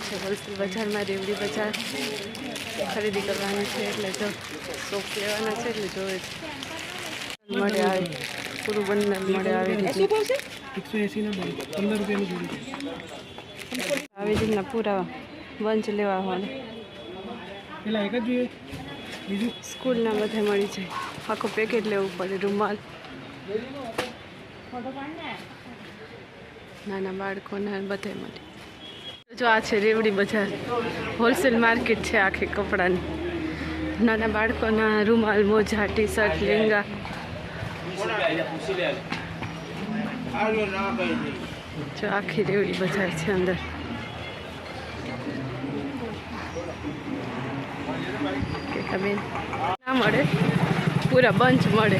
છે હોલસેલ બજારમાં રેવડી બજાર ખરીદી કરવાની છે એટલે જો શોપ લેવાના છે એટલે જોવે છે મળે આવે પૂરું બંને મળે આવી રીતના પૂરા બંચ લેવા હોય સ્કૂલના બધે મળી જાય આખું પેકેટ લેવું પડે રૂમાલ નાના બાળકોના બધે મળે જો આ છે રેવડી બજાર હોલસેલ માર્કેટ છે આખી કપડાની નાના બાળકોના રૂમાલ મોજા ટી શર્ટ લેંગા જો આખી રેવડી બજાર છે અંદર બેન ના મળે પૂરા બંચ મળે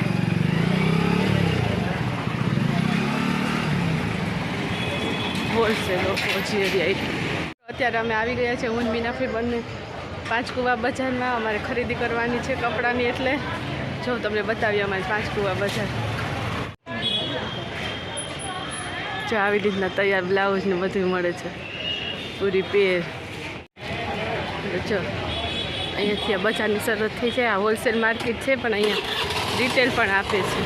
હોલસેલ અત્યારે અમે આવી ગયા છે હું મીનાફી બંને પાંચકુવા બજારમાં અમારે ખરીદી કરવાની છે કપડાની એટલે જો તમને બતાવીએ અમારે પાંચકુવા બજાર જો આવી રીતના તૈયાર બ્લાઉઝ ને બધું મળે છે પૂરી પેર જો અહીંયાથી આ બજારની શરૂઆત થઈ છે આ હોલસેલ માર્કેટ છે પણ અહીંયા રિટેલ પણ આપે છે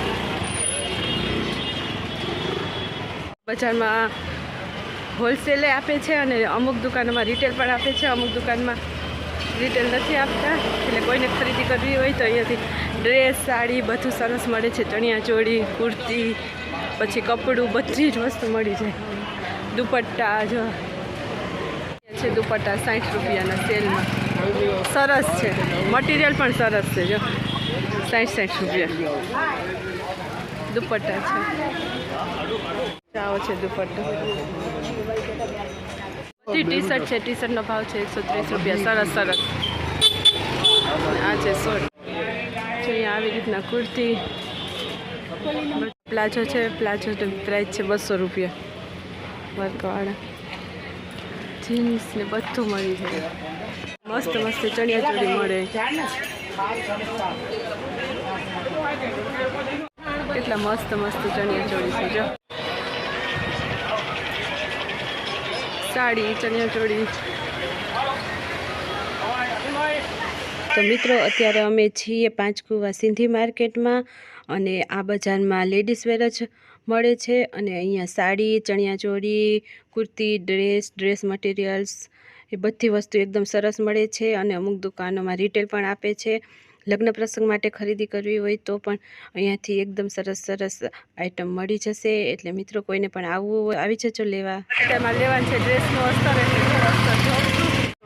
બજારમાં હોલસેલે આપે છે અને અમુક દુકાનોમાં રિટેલ પણ આપે છે અમુક દુકાનમાં રિટેલ નથી આપતા એટલે કોઈને ખરીદી કરવી હોય તો અહીંયાથી ડ્રેસ સાડી બધું સરસ મળે છે ચણિયા ચોળી કુર્તી પછી કપડું બધી જ વસ્તુ મળી જાય દુપટ્ટા જો છે દુપટ્ટા 60 રૂપિયાના સેલમાં સરસ છે મટીરિયલ પણ સરસ છે જો 60 રૂપિયા દુપટ્ટા છે આવો છે દુપટ્ટો બધી ટી શર્ટ છે ટી શર્ટનો ભાવ છે 130 રૂપિયા સરસ આ છે શોર્ટ અહીંયા આવી રીતના કુર્તી પ્લાઝો છે પ્લાઝો પ્રાઇસ છે 200 રૂપિયા વર્કવાળા જીન્સ ને બધું મળી જાય મસ્ત મસ્ત ચણિયા ચોળી મળે કેટલા મસ્ત મસ્ત ચણિયા ચોળી છે જો સાડી ચણિયા ચોળી તો મિત્રો અત્યારે અમે છીએ પાંચકુવા સિંધી માર્કેટમાં અને આ બજારમાં લેડીઝ વેર જ મળે છે અને અહીંયા સાડી ચણિયા ચોળી કુર્તી ડ્રેસ મટીરિયલ્સ એ બધી વસ્તુ એકદમ સરસ મળે છે અને અમુક દુકાનોમાં રિટેલ પણ આપે છે લગ્ન પ્રસંગ માટે ખરીદી કરવી હોય તો પણ અહીંયાથી એકદમ સરસ આઈટમ મળી જશે એટલે મિત્રો કોઈને પણ આવવું આવી જજો લેવા તેમાં લેવાનું છે ડ્રેસનું અસ્તર એટલે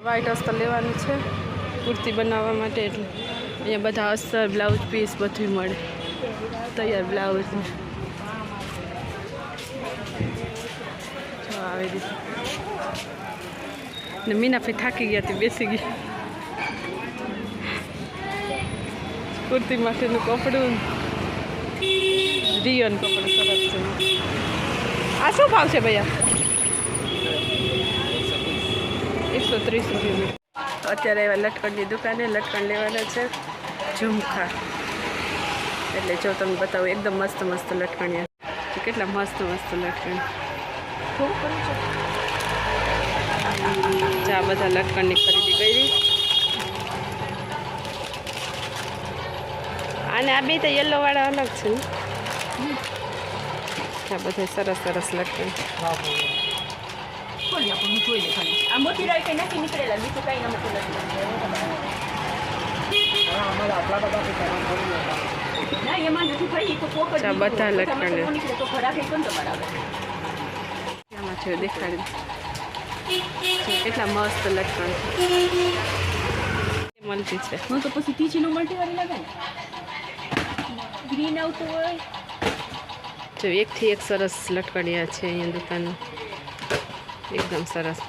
વ્હાઈટ અસ્તર લેવાનું છે કુર્તી બનાવવા માટે એટલે અહીંયા બધા અસ્તર બ્લાઉઝ પીસ બધું મળે તૈયાર બ્લાઉઝ જો આવી રીતે ને મીનાફી થાકી ગયા હતી બેસી ગઈ કુર્તી માટેનું કપડું રિયન કપડું સરસ છે આ શું ભાવ છે ભૈયા 130 રૂપિયા અત્યારે એવા લટકણની દુકાને લટકણ લેવાના છે ઝુમખા એટલે જો તમને બતાવું એકદમ મસ્ત મસ્ત લટકણિયા કેટલા મસ્ત મસ્ત લટકણ આ બધા લટકણની ખરીદી કરી અને આ બે તો યલો વાળા અલગ છે આ બધા સરસ સરસ લટકણ બધા લટકણ છે દેખાડી કેટલા મસ્ત લટકણ મળતી છે હું તો પછી તીચીનું મલ્ટીવાળી લાગે ને ગ્રીન આવતું હોય જો એકથી એક સરસ લટકણિયા છે અહીંયા દુકાનમાં એકદમ સરસ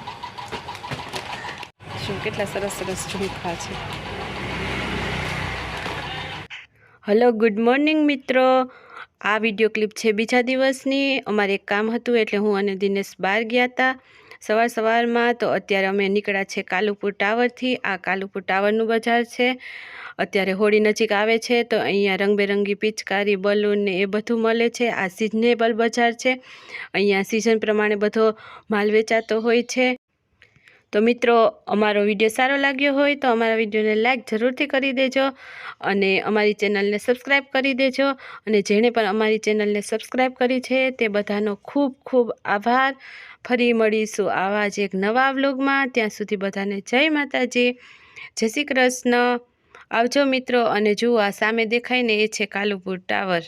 શું કેટલા સરસ સરસ ઝુમખા છે હલો ગુડ મોર્નિંગ મિત્રો આ વિડીયો ક્લિપ છે બીજા દિવસની અમારે એક કામ હતું એટલે હું અને દિનેશ બહાર ગયા હતા સવારમાં તો અત્યારે અમે નીકળ્યા છે કાલુપુર ટાવરથી આ કાલુપુર ટાવરનું બજાર છે અત્યારે હોળી નજીક આવે છે તો અહીંયા રંગબેરંગી પિચકારી બલૂન ને એ બધું મળે છે આ સિઝનેબલ બજાર છે અહીંયા સિઝન પ્રમાણે બધો માલ વેચાતો હોય છે તો મિત્રો, અમારો વિડીયો સારો લાગ્યો હોય તો અમારા વિડીયોને લાઈક જરૂરથી કરી દેજો અને અમારી ચેનલને સબસ્ક્રાઈબ કરી દેજો. અને જેણે પણ અમારી ચેનલને સબસ્ક્રાઈબ કરી છે તે બધાનો ખૂબ ખૂબ આભાર. ફરી મળીશું આવા જ એક નવા વ્લોગમાં. ત્યાં સુધી બધાને જય માતાજી, જય શ્રી કૃષ્ણ. આવજો મિત્રો. અને જુઓ, આ સામે દેખાય ને એ છે કાલુપુર ટાવર.